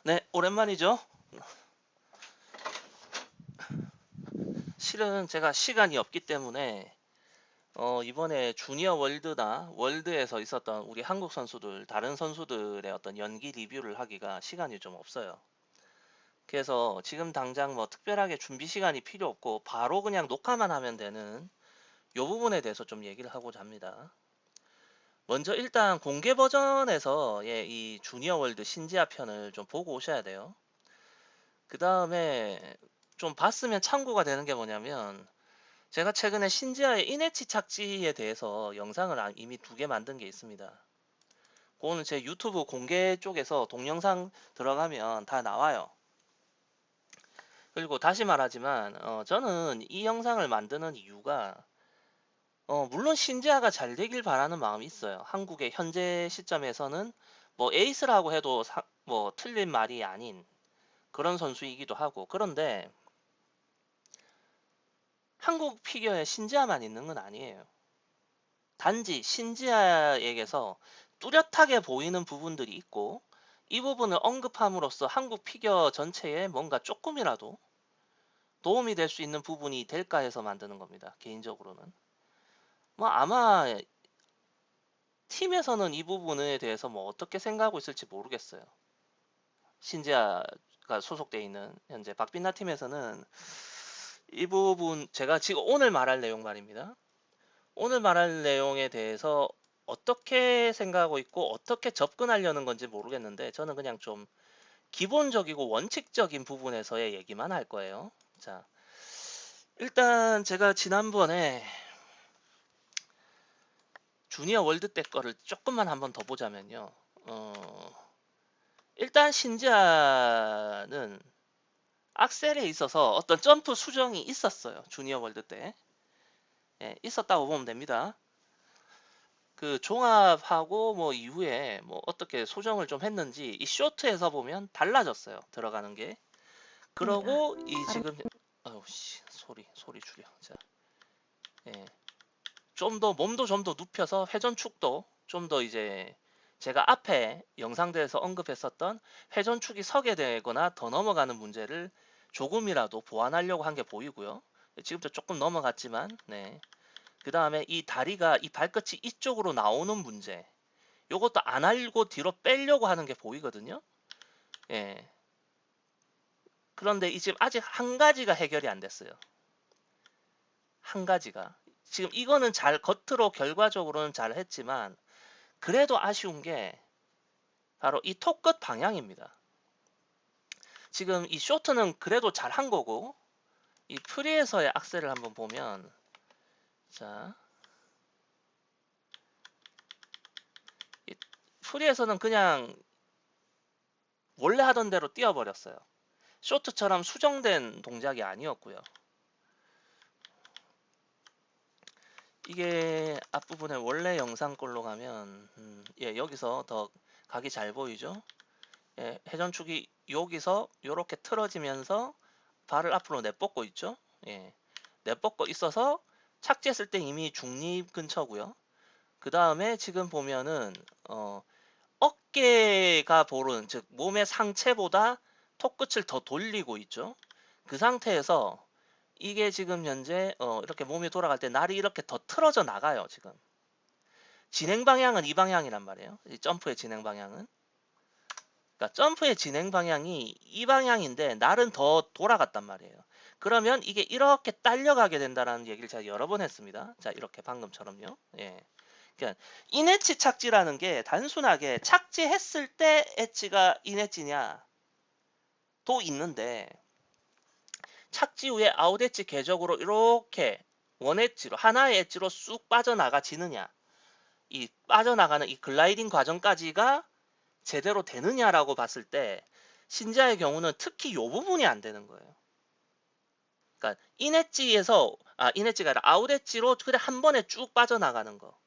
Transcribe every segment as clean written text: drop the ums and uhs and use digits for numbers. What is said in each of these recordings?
네, 오랜만이죠. 실은 제가 시간이 없기 때문에 이번에 주니어 월드나 월드에서 있었던 우리 한국 선수들, 다른 선수들의 어떤 연기 리뷰를 하기가 시간이 좀 없어요. 그래서 지금 당장 뭐 특별하게 준비 시간이 필요 없고 바로 그냥 녹화만 하면 되는 이 부분에 대해서 좀 얘기를 하고자 합니다. 먼저 일단 공개 버전에서 이 주니어 월드 신지아 편을 좀 보고 오셔야 돼요. 그 다음에 좀 봤으면 참고가 되는 게 뭐냐면 제가 최근에 신지아의 이네치 착지에 대해서 영상을 이미 2개 만든 게 있습니다. 그거는 제 유튜브 공개 쪽에서 동영상 들어가면 다 나와요. 그리고 다시 말하지만 저는 이 영상을 만드는 이유가 물론 신지아가 잘 되길 바라는 마음이 있어요. 한국의 현재 시점에서는 뭐 에이스라고 해도 뭐 틀린 말이 아닌 그런 선수이기도 하고, 그런데 한국 피겨에 신지아만 있는 건 아니에요. 단지 신지아에게서 뚜렷하게 보이는 부분들이 있고, 이 부분을 언급함으로써 한국 피겨 전체에 뭔가 조금이라도 도움이 될 수 있는 부분이 될까 해서 만드는 겁니다. 개인적으로는. 뭐 아마 팀에서는 이 부분에 대해서 뭐 어떻게 생각하고 있을지 모르겠어요. 신지아가 소속돼 있는 현재 박빈나 팀에서는 이 부분, 제가 지금 오늘 말할 내용 말입니다. 오늘 말할 내용에 대해서 어떻게 생각하고 있고 어떻게 접근하려는 건지 모르겠는데, 저는 그냥 좀 기본적이고 원칙적인 부분에서의 얘기만 할 거예요. 자, 일단 제가 지난번에 주니어 월드 때 거를 조금만 한번 더 보자면요. 일단 신지아는 악셀에 있어서 어떤 점프 수정이 있었어요. 주니어 월드 때. 예, 있었다고 보면 됩니다. 그 종합하고 뭐 이후에 뭐 어떻게 소정을 좀 했는지 이 쇼트에서 보면 달라졌어요. 들어가는 게. 입니다. 그러고 이 다른 지금 아우 씨, 소리 줄여. 자, 예. 좀 더 몸도 좀 더 눕혀서 회전축도 좀 더 이제 제가 앞에 영상들에서 언급했었던 회전축이 서게 되거나 더 넘어가는 문제를 조금이라도 보완하려고 한 게 보이고요. 지금도 조금 넘어갔지만, 네. 그 다음에 이 다리가 이 발끝이 이쪽으로 나오는 문제, 요것도 안 알고 뒤로 빼려고 하는 게 보이거든요. 예. 그런데 이 지금 아직 한 가지가 해결이 안 됐어요. 한 가지가. 지금 이거는 잘, 겉으로 결과적으로는 잘 했지만, 그래도 아쉬운 게 바로 이 톱끝 방향입니다. 지금 이 쇼트는 그래도 잘 한 거고, 이 프리에서의 악셀을 한번 보면, 자, 이 프리에서는 그냥 원래 하던 대로 뛰어버렸어요. 쇼트처럼 수정된 동작이 아니었고요. 이게 앞부분에 원래 영상 걸로 가면 예, 여기서 더 각이 잘 보이죠? 예, 회전축이 여기서 이렇게 틀어지면서 발을 앞으로 내뻗고 있죠? 예, 내뻗고 있어서 착지했을 때 이미 중립 근처고요. 그 다음에 지금 보면은 어깨가 보른, 즉 몸의 상체보다 턱끝을 더 돌리고 있죠. 그 상태에서 이게 지금 현재 이렇게 몸이 돌아갈 때 날이 이렇게 더 틀어져 나가요. 지금 진행 방향은 이 방향이란 말이에요. 이 점프의 진행 방향은, 그러니까 점프의 진행 방향이 이 방향인데 날은 더 돌아갔단 말이에요. 그러면 이게 이렇게 딸려가게 된다는 얘기를 제가 여러 번 했습니다. 자, 이렇게 방금처럼요. 예. 그러니까 인엣지 착지라는 게 단순하게 착지했을 때 엣지가 인엣지냐 도 있는데, 착지 후에 아웃 엣지 궤적으로 이렇게 원 엣지로 하나의 엣지로 쑥 빠져나가지느냐, 이 빠져나가는 이 글라이딩 과정까지가 제대로 되느냐라고 봤을 때 신지아의 경우는 특히 이 부분이 안 되는 거예요. 그러니까 인엣지가 아니라 아웃 엣지로 그냥 한 번에 쭉 빠져나가는 거,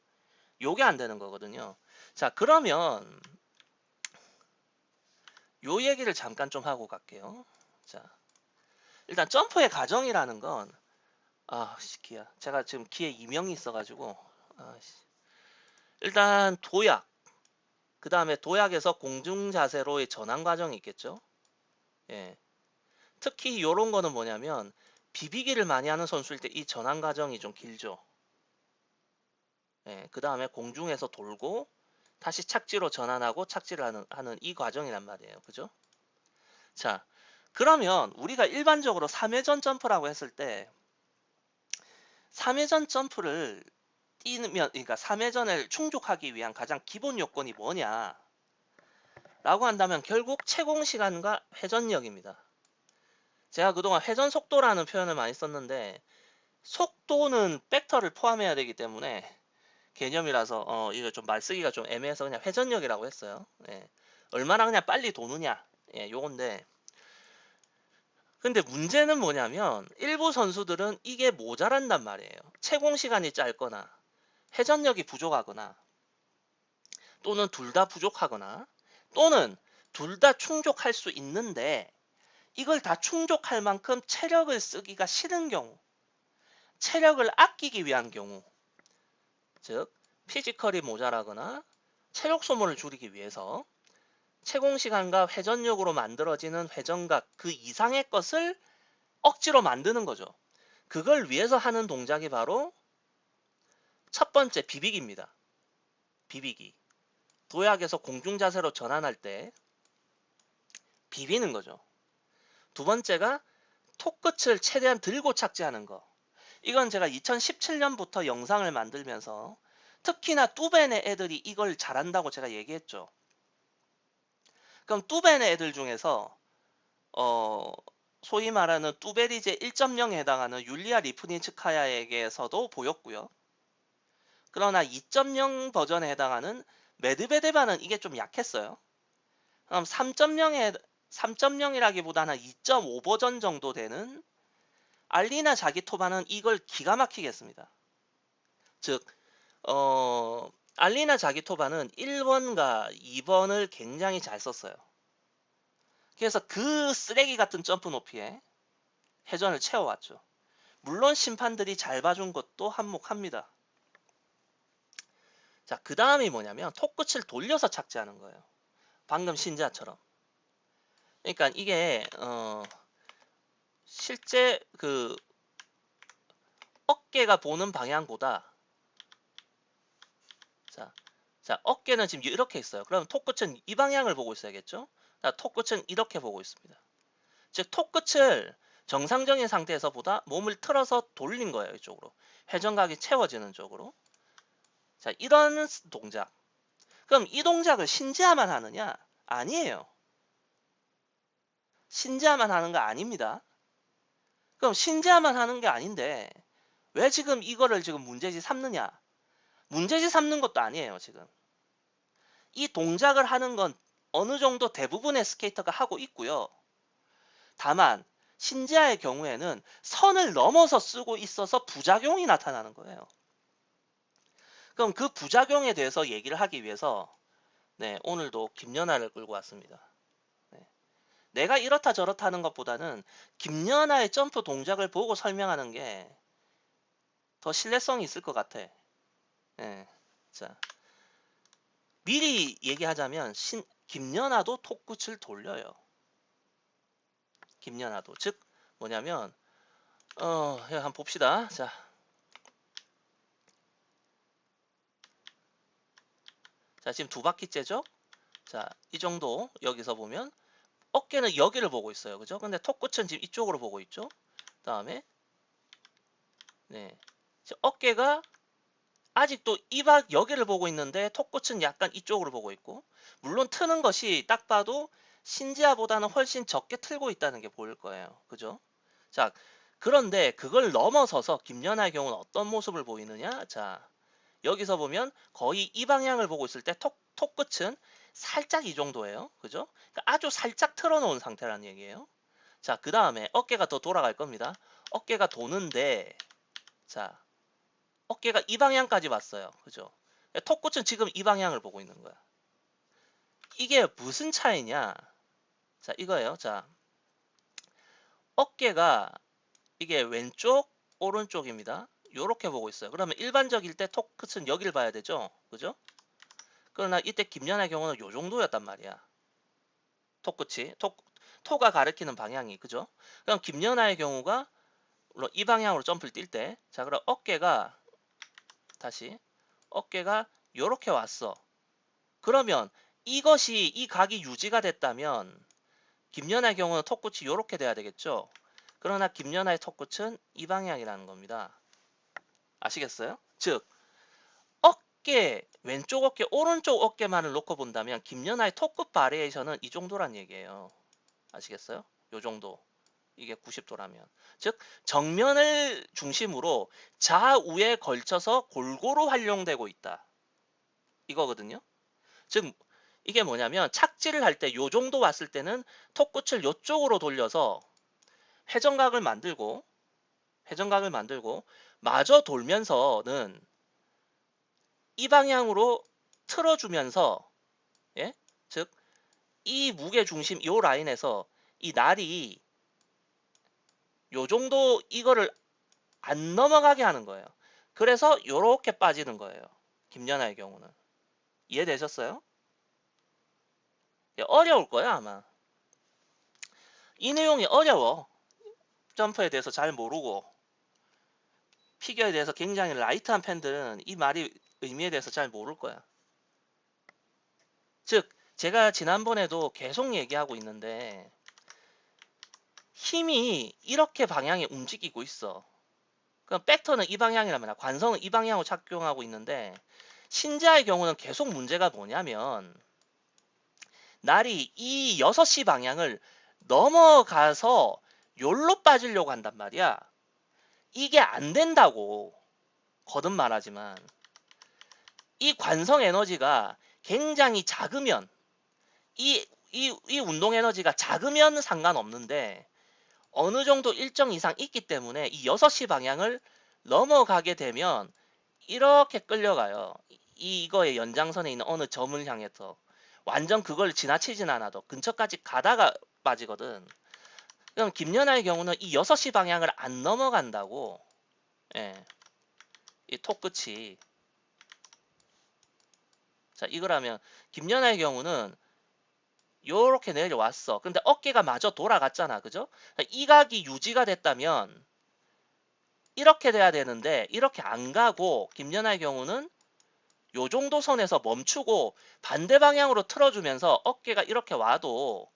요게 안 되는 거거든요. 자, 그러면 요 얘기를 잠깐 좀 하고 갈게요. 자, 일단 점프의 과정이라는 건, 기야. 제가 지금 기에 이명이 있어가지고, 일단 도약, 그 다음에 도약에서 공중 자세로의 전환 과정이 있겠죠. 예. 특히 요런 거는 뭐냐면 비비기를 많이 하는 선수일 때 이 전환 과정이 좀 길죠. 예. 그 다음에 공중에서 돌고 다시 착지로 전환하고 착지를 하는 이 과정이란 말이에요. 그죠? 자, 그러면 우리가 일반적으로 3회전 점프라고 했을 때 3회전 점프를 뛰면, 그러니까 3회전을 충족하기 위한 가장 기본 요건이 뭐냐 라고 한다면 결국 채공 시간과 회전력입니다. 제가 그동안 회전 속도라는 표현을 많이 썼는데 속도는 벡터를 포함해야 되기 때문에 개념이라서 이거 좀 말쓰기가 좀 애매해서 그냥 회전력이라고 했어요. 예. 얼마나 그냥 빨리 도느냐, 예, 요건데, 근데 문제는 뭐냐면 일부 선수들은 이게 모자란단 말이에요. 채공 시간이 짧거나 회전력이 부족하거나 또는 둘 다 부족하거나 또는 둘 다 충족할 수 있는데 이걸 다 충족할 만큼 체력을 쓰기가 싫은 경우, 체력을 아끼기 위한 경우, 즉 피지컬이 모자라거나 체력 소모를 줄이기 위해서 채공 시간과 회전력으로 만들어지는 회전각 그 이상의 것을 억지로 만드는 거죠. 그걸 위해서 하는 동작이 바로 첫 번째 비비기입니다. 비비기. 도약에서 공중 자세로 전환할 때 비비는 거죠. 두 번째가 톡 끝을 최대한 들고 착지하는 거. 이건 제가 2017년부터 영상을 만들면서 특히나 뚜벤의 애들이 이걸 잘한다고 제가 얘기했죠. 그럼 뚜벤의 애들 중에서 소위 말하는 뚜베리제 1.0에 해당하는 율리아 리프니츠카야에게서도 보였고요. 그러나 2.0 버전에 해당하는 메드베데바는 이게 좀 약했어요. 그럼 3.0이라기보다는 2.5 버전 정도 되는 알리나 자기토바는 이걸 기가 막히게 했습니다. 즉 알리나 자기토바는 1번과 2번을 굉장히 잘 썼어요. 그래서 그 쓰레기 같은 점프 높이에 회전을 채워왔죠. 물론 심판들이 잘 봐준 것도 한몫합니다. 자, 그 다음이 뭐냐면 톡 끝을 돌려서 착지하는 거예요. 방금 신자처럼. 그러니까 이게 실제 그 어깨가 보는 방향보다 자, 어깨는 지금 이렇게 있어요. 그럼 톡 끝은 이 방향을 보고 있어야겠죠? 자, 톡 끝은 이렇게 보고 있습니다. 즉 톡 끝을 정상적인 상태에서보다 몸을 틀어서 돌린 거예요. 이쪽으로. 회전각이 채워지는 쪽으로. 자, 이런 동작. 그럼 이 동작을 신지아만 하느냐? 아니에요. 신지아만 하는 거 아닙니다. 그럼 신지아만 하는 게 아닌데 왜 지금 이거를 지금 문제지 삼느냐? 문제지 삼는 것도 아니에요. 지금 이 동작을 하는 건 어느 정도 대부분의 스케이터가 하고 있고요. 다만 신지아의 경우에는 선을 넘어서 쓰고 있어서 부작용이 나타나는 거예요. 그럼 그 부작용에 대해서 얘기를 하기 위해서 오늘도 김연아를 끌고 왔습니다. 내가 이렇다 저렇다 하는 것보다는 김연아의 점프 동작을 보고 설명하는 게 더 신뢰성이 있을 것 같아. 자, 미리 얘기하자면 김연아도 톡끝을 돌려요. 김연아도. 즉 뭐냐면 한번 봅시다. 자, 지금 두 바퀴째죠? 자, 이 정도 여기서 보면 어깨는 여기를 보고 있어요. 그죠? 근데 톡 끝은 지금 이쪽으로 보고 있죠? 다음에 어깨가 아직도 여기를 보고 있는데 톡 끝은 약간 이쪽으로 보고 있고, 물론 트는 것이 딱 봐도 신지아보다는 훨씬 적게 틀고 있다는 게 보일 거예요. 그죠? 자, 그런데 그걸 넘어서서 김연아의 경우는 어떤 모습을 보이느냐? 자, 여기서 보면 거의 이 방향을 보고 있을 때 톡 끝은 살짝 이 정도예요. 그죠? 그러니까 아주 살짝 틀어놓은 상태라는 얘기예요. 자, 그 다음에 어깨가 더 돌아갈 겁니다. 어깨가 도는데, 자, 어깨가 이 방향까지 왔어요. 그죠? 톡 끝은 지금 이 방향을 보고 있는 거야. 이게 무슨 차이냐? 자, 이거예요. 자, 어깨가 이게 왼쪽, 오른쪽입니다. 요렇게 보고 있어요. 그러면 일반적일 때 톡 끝은 여기를 봐야 되죠. 그죠? 그러나 이때 김연아의 경우는 요 정도였단 말이야. 톡 끝이. 토가 가리키는 방향이, 그죠? 그럼 김연아의 경우가 물론 이 방향으로 점프를 뛸 때, 자, 그럼 어깨가 다시 어깨가 요렇게 왔어. 그러면 이것이 이 각이 유지가 됐다면 김연아의 경우는 턱끝이 요렇게 돼야 되겠죠. 그러나 김연아의 턱끝은 이 방향이라는 겁니다. 아시겠어요? 즉 어깨, 왼쪽 어깨, 오른쪽 어깨만을 놓고 본다면 김연아의 턱끝 바리에이션은 이 정도란 얘기예요. 아시겠어요? 요 정도. 이게 90도라면. 즉 정면을 중심으로 좌우에 걸쳐서 골고루 활용되고 있다. 이거거든요. 즉 이게 뭐냐면 착지를 할 때 요 정도 왔을 때는 턱끝을 요쪽으로 돌려서 회전각을 만들고 마저 돌면서는 이 방향으로 틀어주면서, 예? 즉 이 무게 중심 요 라인에서 이 날이 요 정도 이거를 안 넘어가게 하는 거예요. 그래서 요렇게 빠지는 거예요. 김연아의 경우는. 이해되셨어요? 어려울 거야 아마. 이 내용이 어려워. 점프에 대해서 잘 모르고 피겨에 대해서 굉장히 라이트한 팬들은 이 말이 의미에 대해서 잘 모를 거야. 즉 제가 지난번에도 계속 얘기하고 있는데 힘이 이렇게 방향에 움직이고 있어. 그럼 벡터는 이 방향이라면 관성은 이 방향으로 작용하고 있는데 신자의 경우는 계속 문제가 뭐냐면 날이 이 6시 방향을 넘어가서 요로 빠지려고 한단 말이야. 이게 안 된다고. 거듭 말하지만 이 관성 에너지가 굉장히 작으면 이 운동 에너지가 작으면 상관없는데 어느 정도 일정 이상 있기 때문에 이 6시 방향을 넘어가게 되면 이렇게 끌려가요. 이거의 연장선에 있는 어느 점을 향해서 완전 그걸 지나치진 않아도 근처까지 가다가 빠지거든. 그럼 김연아의 경우는 이 6시 방향을 안 넘어간다고. 예. 이 톡 끝이. 자, 이거라면 김연아의 경우는 요렇게 내려왔어. 근데 어깨가 마저 돌아갔잖아. 그죠? 이 각이 유지가 됐다면 이렇게 돼야 되는데 이렇게 안 가고 김연아의 경우는 요 정도 선에서 멈추고 반대 방향으로 틀어주면서 어깨가 이렇게 와도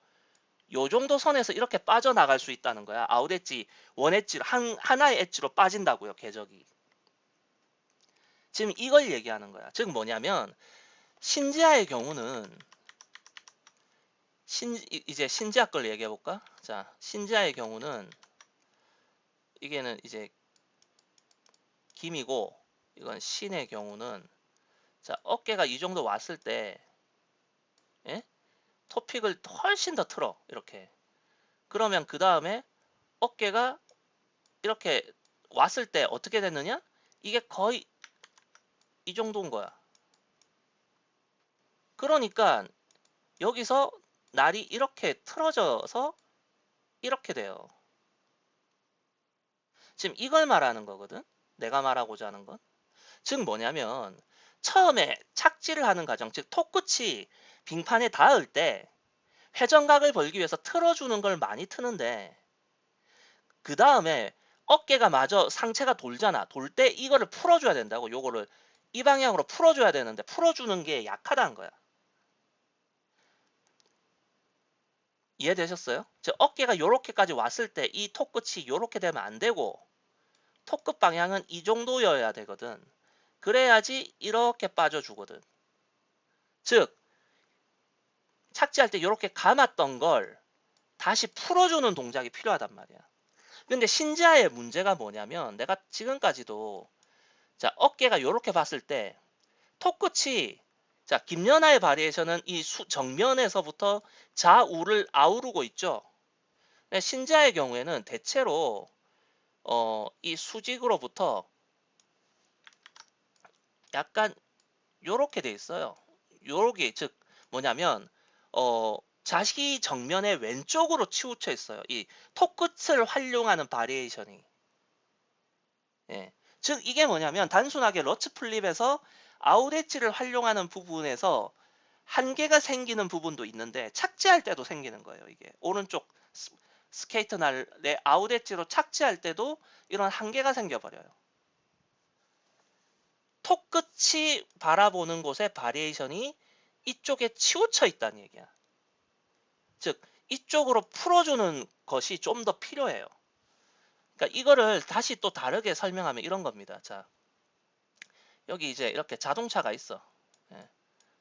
요 정도 선에서 이렇게 빠져나갈 수 있다는 거야. 아웃 엣지, 원 엣지로 하나의 엣지로 빠진다고요. 궤적이. 지금 이걸 얘기하는 거야. 즉 뭐냐면 신지아의 경우는 이제 신지아 걸 얘기해 볼까? 자, 신지아의 경우는 이게는 이제 김이고 이건 신의 경우는 자, 어깨가 이 정도 왔을 때 예? 토픽을 훨씬 더 틀어. 이렇게. 그러면 그 다음에 어깨가 이렇게 왔을 때 어떻게 됐느냐? 이게 거의 이 정도인 거야. 그러니까 여기서 날이 이렇게 틀어져서 이렇게 돼요. 지금 이걸 말하는 거거든. 내가 말하고자 하는 건. 즉 뭐냐면 처음에 착지를 하는 과정, 즉 톡끝이 빙판에 닿을 때 회전각을 벌기 위해서 틀어주는 걸 많이 트는데 그 다음에 어깨가 마저 상체가 돌잖아. 돌 때 이거를 풀어줘야 된다고. 요거를 이 방향으로 풀어줘야 되는데 풀어주는 게 약하다는 거야. 이해되셨어요? 즉 어깨가 요렇게까지 왔을 때 이 턱끝이 요렇게 되면 안 되고 턱끝 방향은 이 정도여야 되거든. 그래야지 이렇게 빠져주거든. 즉 착지할 때 요렇게 감았던 걸 다시 풀어주는 동작이 필요하단 말이야. 근데 신지아의 문제가 뭐냐면 내가 지금까지도 자 어깨가 요렇게 봤을 때 턱끝이 자 김연아의 바리에이션은 이 정면에서부터 좌우를 아우르고 있죠. 신지아의 경우에는 대체로 이 수직으로부터 약간 요렇게 돼 있어요. 요렇게 즉 뭐냐면 자식이 정면의 왼쪽으로 치우쳐 있어요. 이 턱끝을 활용하는 바리에이션이. 예. 즉 이게 뭐냐면 단순하게 러츠 플립에서 아웃 엣지를 활용하는 부분에서 한계가 생기는 부분도 있는데 착지할 때도 생기는 거예요. 이게 오른쪽 스케이트 날의 아웃 엣지로 착지할 때도 이런 한계가 생겨버려요. 톡 끝이 바라보는 곳의 바리에이션이 이쪽에 치우쳐 있다는 얘기야. 즉 이쪽으로 풀어주는 것이 좀 더 필요해요. 그러니까 이거를 다시 또 다르게 설명하면 이런 겁니다. 자, 여기 이제 이렇게 자동차가 있어. 예,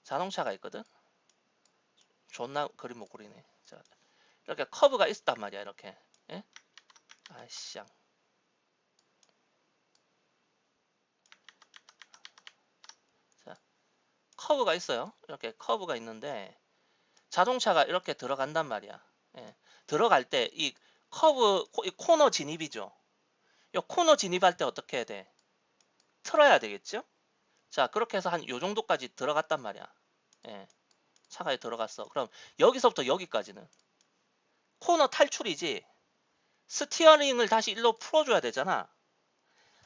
자동차가 있거든. 존나 그림 못 그리네. 자, 이렇게 커브가 있단 말이야. 이렇게. 예? 아이씨. 자, 커브가 있어요. 이렇게 커브가 있는데 자동차가 이렇게 들어간단 말이야. 예, 들어갈 때 이 커브 이 코너 진입이죠. 이 코너 진입할 때 어떻게 해야 돼? 틀어야 되겠죠? 자, 그렇게 해서 한 요 정도까지 들어갔단 말이야. 예, 차가 들어갔어. 그럼 여기서부터 여기까지는 코너 탈출이지. 스티어링을 다시 일로 풀어줘야 되잖아.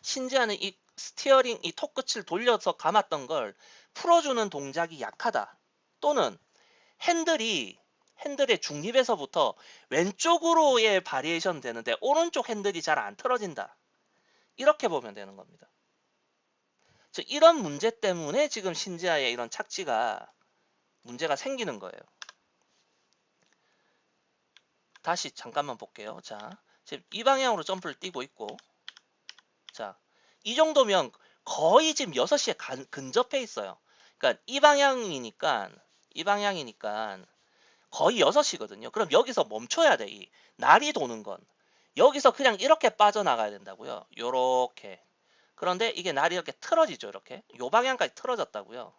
신지아는 이 스티어링 이 톡 끝을 돌려서 감았던 걸 풀어주는 동작이 약하다. 또는 핸들의 중립에서부터 왼쪽으로의 바리에이션 되는데 오른쪽 핸들이 잘 안 틀어진다. 이렇게 보면 되는 겁니다. 즉 이런 문제 때문에 지금 신지아의 이런 착지가 문제가 생기는 거예요. 다시 잠깐만 볼게요. 자, 지금 이 방향으로 점프를 뛰고 있고, 자, 이 정도면 거의 지금 6시에 근접해 있어요. 그러니까 이 방향이니까 거의 6시거든요. 그럼 여기서 멈춰야 돼. 이 날이 도는 건. 여기서 그냥 이렇게 빠져나가야 된다고요. 요렇게. 그런데 이게 날이 이렇게 틀어지죠. 이렇게. 요 방향까지 틀어졌다고요.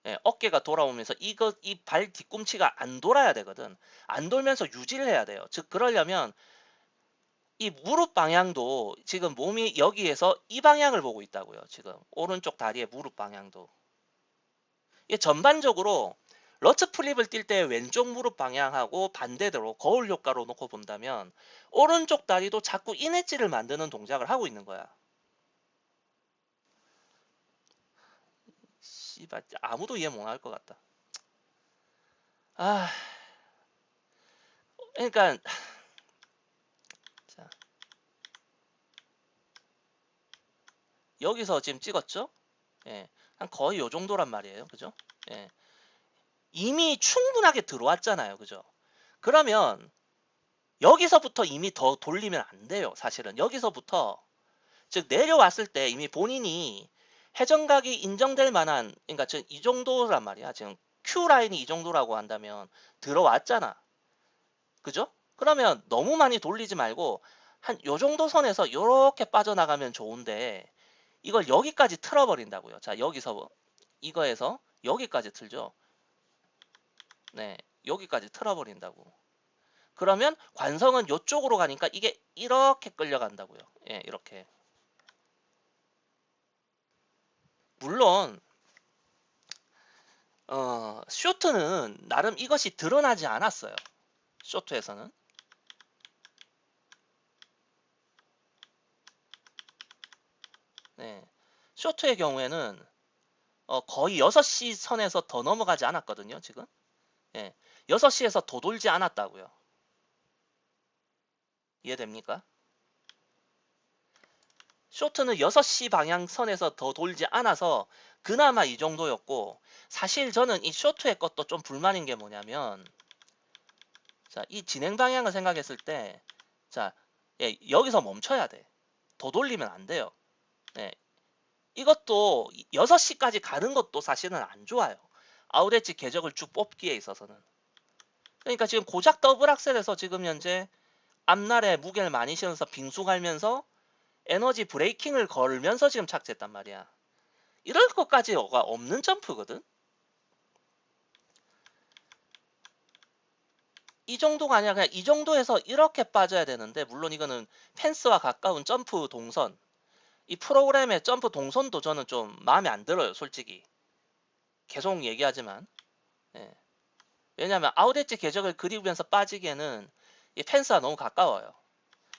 예, 어깨가 돌아오면서 이 발 뒤꿈치가 안 돌아야 되거든. 안 돌면서 유지를 해야 돼요. 즉 그러려면 이 무릎 방향도 지금 몸이 여기에서 이 방향을 보고 있다고요. 지금 오른쪽 다리의 무릎 방향도. 이게 전반적으로 러츠 플립을 뛸 때 왼쪽 무릎 방향하고 반대대로 거울 효과로 놓고 본다면 오른쪽 다리도 자꾸 인엣지를 만드는 동작을 하고 있는 거야. 씨발 아무도 이해 못 할 것 같다. 아, 그러니까 자, 여기서 지금 찍었죠? 예, 한 거의 요 정도란 말이에요. 그죠? 예, 이미 충분하게 들어왔잖아요. 그죠? 그러면 여기서부터 이미 더 돌리면 안 돼요. 사실은 여기서부터 즉 내려왔을 때 이미 본인이 회전각이 인정될 만한 그러니까 지금 이 정도란 말이야. 지금 Q 라인이 이 정도라고 한다면 들어왔잖아. 그죠? 그러면 너무 많이 돌리지 말고 한 요 정도 선에서 이렇게 빠져나가면 좋은데 이걸 여기까지 틀어버린다고요. 자, 여기서 이거에서 여기까지 틀죠. 네, 여기까지 틀어버린다고. 그러면 관성은 이쪽으로 가니까 이게 이렇게 끌려간다고요. 예, 이렇게. 물론 쇼트는 나름 이것이 드러나지 않았어요. 쇼트에서는. 네. 쇼트의 경우에는 거의 6시 선에서 더 넘어가지 않았거든요. 지금. 예. 6시에서 더 돌지 않았다고요. 이해됩니까? 쇼트는 6시 방향선에서 더 돌지 않아서 그나마 이 정도였고 사실 저는 이 쇼트의 것도 좀 불만인 게 뭐냐면 자, 이 진행 방향을 생각했을 때 자, 예, 여기서 멈춰야 돼. 더 돌리면 안 돼요. 예, 이것도 6시까지 가는 것도 사실은 안 좋아요. 아웃엣지 궤적을 쭉 뽑기에 있어서는. 그러니까 지금 고작 더블 악셀에서 지금 현재 앞날에 무게를 많이 실어서 빙수 갈면서 에너지 브레이킹을 걸면서 지금 착지했단 말이야. 이럴 것까지가 없는 점프거든. 이 정도가 아니라 그냥 이 정도에서 이렇게 빠져야 되는데 물론 이거는 펜스와 가까운 점프 동선 이 프로그램의 점프 동선도 저는 좀 마음에 안 들어요. 솔직히 계속 얘기하지만 예. 왜냐하면 아웃엣지 궤적을 그리면서 빠지기에는 이 펜스가 너무 가까워요.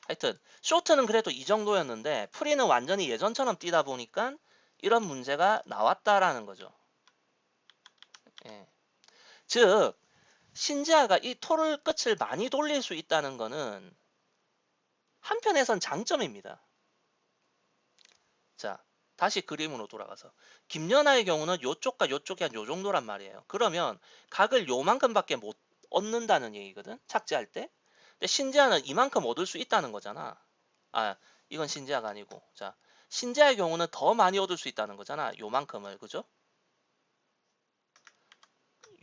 하여튼 쇼트는 그래도 이 정도였는데 프리는 완전히 예전처럼 뛰다 보니까 이런 문제가 나왔다라는 거죠. 예. 즉 신지아가 이 토를 끝을 많이 돌릴 수 있다는 것은 한편에선 장점입니다. 자, 다시 그림으로 돌아가서 김연아의 경우는 요쪽과 요쪽이 한 요 정도란 말이에요. 그러면 각을 요만큼밖에 못 얻는다는 얘기거든, 착지할 때. 근데 신지아는 이만큼 얻을 수 있다는 거잖아. 아, 이건 신지아가 아니고, 자, 신지아의 경우는 더 많이 얻을 수 있다는 거잖아. 요만큼을, 그죠?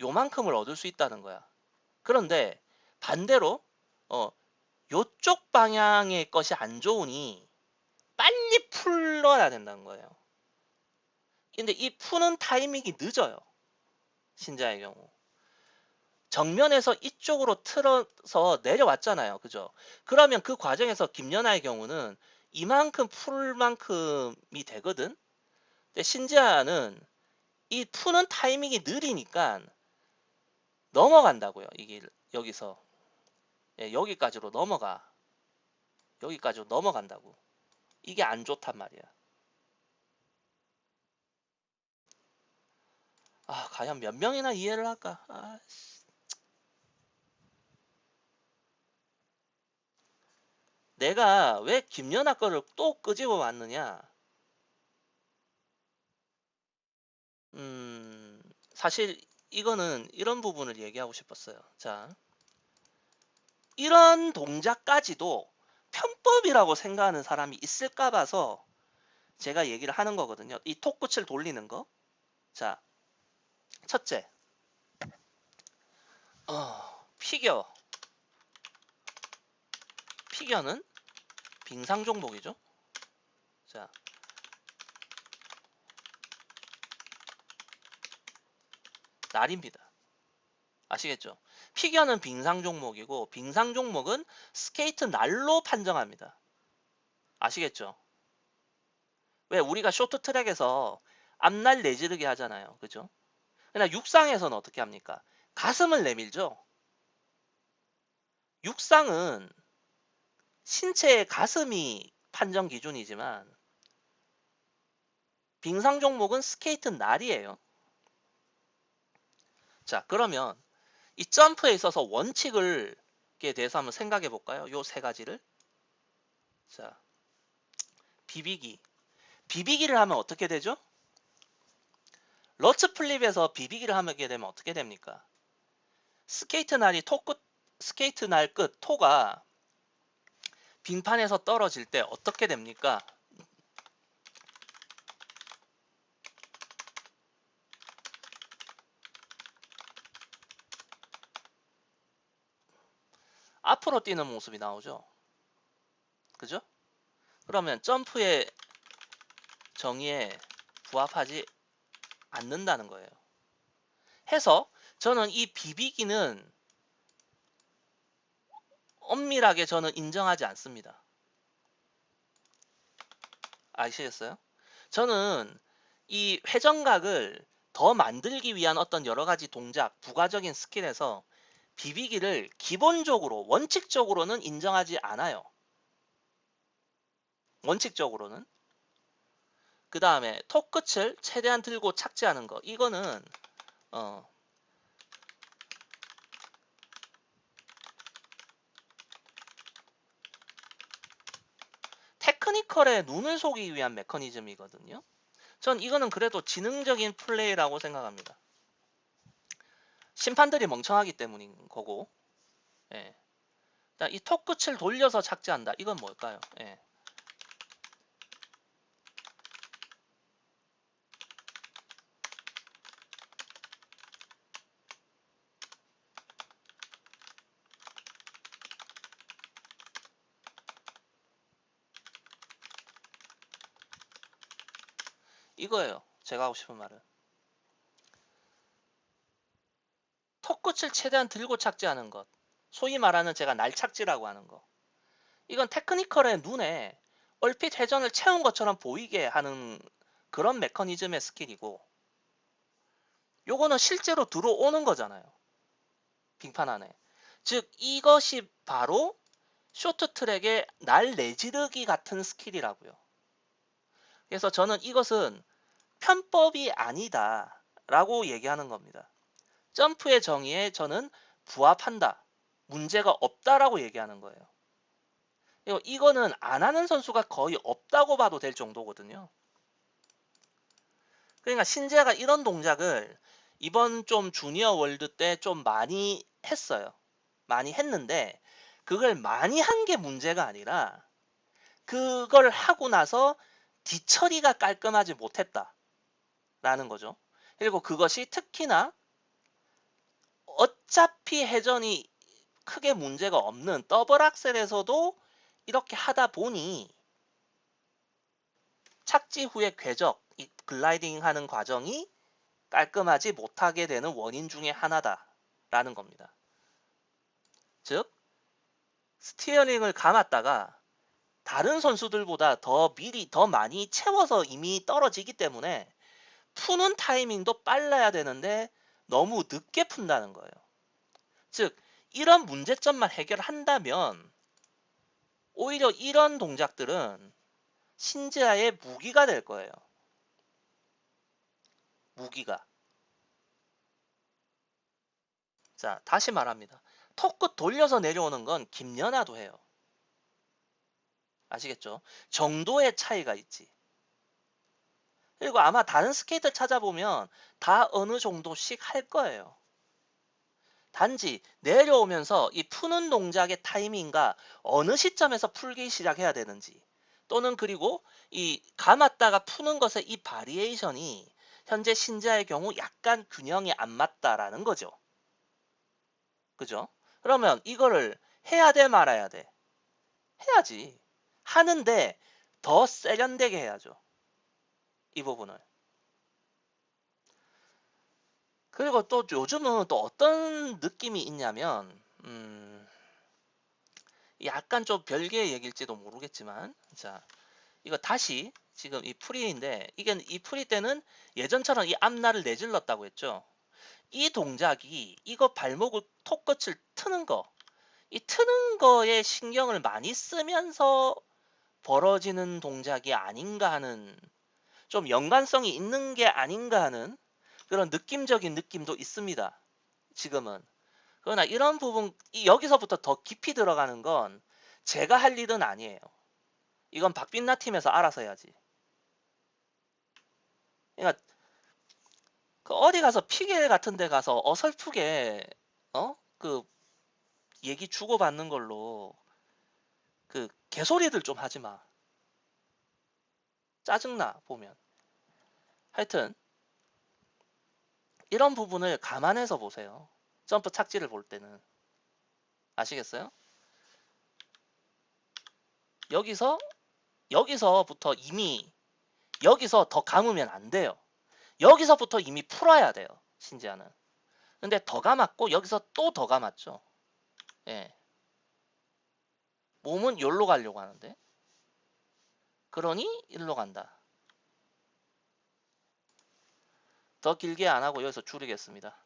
요만큼을 얻을 수 있다는 거야. 그런데 반대로 요쪽 방향의 것이 안 좋으니 빨리 풀어야 된다는 거예요. 근데 이 푸는 타이밍이 늦어요. 신자의 경우. 정면에서 이쪽으로 틀어서 내려왔잖아요. 그죠? 그러면 그 과정에서 김연아의 경우는 이만큼 풀 만큼이 되거든. 근데 신지아는 이 푸는 타이밍이 느리니까 넘어간다고요. 이게 여기서. 예, 여기까지로 넘어가. 여기까지로 넘어간다고. 이게 안 좋단 말이야. 아, 과연 몇 명이나 이해를 할까? 아, 내가 왜 김연아 거를 또 끄집어 왔느냐? 음, 사실 이거는 이런 부분을 얘기하고 싶었어요. 자, 이런 동작까지도 편법이라고 생각하는 사람이 있을까 봐서 제가 얘기를 하는 거거든요. 이 톡끝을 돌리는 거. 자, 첫째, 피겨. 피겨는 빙상 종목이죠. 자, 날입니다. 아시겠죠? 피겨는 빙상 종목이고 빙상 종목은 스케이트 날로 판정합니다. 아시겠죠? 왜 우리가 쇼트트랙에서 앞날 내지르기 하잖아요. 그죠? 그러나 육상에서는 어떻게 합니까? 가슴을 내밀죠. 육상은 신체의 가슴이 판정 기준이지만 빙상 종목은 스케이트 날이에요. 자, 그러면 이 점프에 있어서 원칙을 대해서 한번 생각해 볼까요? 요 세 가지를. 자, 비비기. 비비기를 하면 어떻게 되죠? 러츠 플립에서 비비기를 하게 되면 어떻게 됩니까? 스케이트 날이 스케이트 날 끝 토가 빙판에서 떨어질 때 어떻게 됩니까? 앞으로 뛰는 모습이 나오죠. 그죠? 그러면 점프의 정의에 부합하지 않는다는 거예요. 해서 저는 이 비비기는 엄밀하게 저는 인정하지 않습니다. 아시겠어요? 저는 이 회전각을 더 만들기 위한 어떤 여러 가지 동작, 부가적인 스킬에서 비비기를 기본적으로, 원칙적으로는 인정하지 않아요. 원칙적으로는. 그 다음에 톡 끝을 최대한 들고 착지하는 거. 이거는 테크니컬에 눈을 속이기 위한 메커니즘이거든요. 전 이거는 그래도 지능적인 플레이라고 생각합니다. 심판들이 멍청하기 때문인 거고. 예. 이 톡 끝을 돌려서 착지한다. 이건 뭘까요? 예. 이거예요. 제가 하고 싶은 말은. 턱 끝을 최대한 들고 착지하는 것. 소위 말하는 제가 날착지라고 하는 거. 이건 테크니컬의 눈에 얼핏 회전을 채운 것처럼 보이게 하는 그런 메커니즘의 스킬이고, 요거는 실제로 들어오는 거잖아요. 빙판 안에. 즉 이것이 바로 쇼트트랙의 날 내지르기 같은 스킬이라고요. 그래서 저는 이것은 편법이 아니다 라고 얘기하는 겁니다. 점프의 정의에 저는 부합한다. 문제가 없다라고 얘기하는 거예요. 이거는 안 하는 선수가 거의 없다고 봐도 될 정도거든요. 그러니까 신재가 이런 동작을 이번 좀 주니어 월드 때 좀 많이 했어요. 많이 했는데 그걸 많이 한 게 문제가 아니라 그걸 하고 나서 뒤처리가 깔끔하지 못했다라는 거죠. 그리고 그것이 특히나 어차피 회전이 크게 문제가 없는 더블 악셀에서도 이렇게 하다 보니 착지 후의 궤적, 글라이딩 하는 과정이 깔끔하지 못하게 되는 원인 중에 하나다라는 겁니다. 즉, 스티어링을 감았다가 다른 선수들보다 더 많이 채워서 이미 떨어지기 때문에 푸는 타이밍도 빨라야 되는데 너무 늦게 푼다는 거예요. 즉, 이런 문제점만 해결한다면 오히려 이런 동작들은 신재하의 무기가 될 거예요. 무기가. 자, 다시 말합니다. 턱끝 돌려서 내려오는 건 김연아도 해요. 아시겠죠? 정도의 차이가 있지. 그리고 아마 다른 스케이터 찾아보면 다 어느 정도씩 할 거예요. 단지 내려오면서 이 푸는 동작의 타이밍과 어느 시점에서 풀기 시작해야 되는지 또는 그리고 이 감았다가 푸는 것의 이 바리에이션이 현재 신재의 경우 약간 균형이 안 맞다라는 거죠. 그죠? 그러면 이거를 해야 돼 말아야 돼? 해야지. 하는데 더 세련되게 해야죠. 이 부분을. 그리고 또 요즘은 또 어떤 느낌이 있냐면 약간 좀 별개의 얘기일지도 모르겠지만 자 이거 다시 지금 이 프리인데 이 프리 때는 예전처럼 이 앞날을 내질렀다고 했죠. 이 동작이 이거 발목을 톡끝을 트는 거 이 트는 거에 신경을 많이 쓰면서 벌어지는 동작이 아닌가 하는 좀 연관성이 있는 게 아닌가 하는 그런 느낌적인 느낌도 있습니다. 지금은. 그러나 이런 부분 여기서부터 더 깊이 들어가는 건 제가 할 일은 아니에요. 이건 박빛나 팀에서 알아서 해야지. 그러니까 그 어디 가서 피게 같은 데 가서 어설프게 그 얘기 주고받는 걸로 그 개소리들 좀 하지 마. 짜증나 보면. 하여튼 이런 부분을 감안해서 보세요. 점프 착지를 볼 때는. 아시겠어요? 여기서부터 이미 여기서 더 감으면 안 돼요. 여기서부터 이미 풀어야 돼요. 신지아는. 근데 더 감았고 여기서 또 더 감았죠. 예. 몸은 여기로 가려고 하는데. 그러니 일로 간다. 더 길게 안 하고 여기서 줄이겠습니다.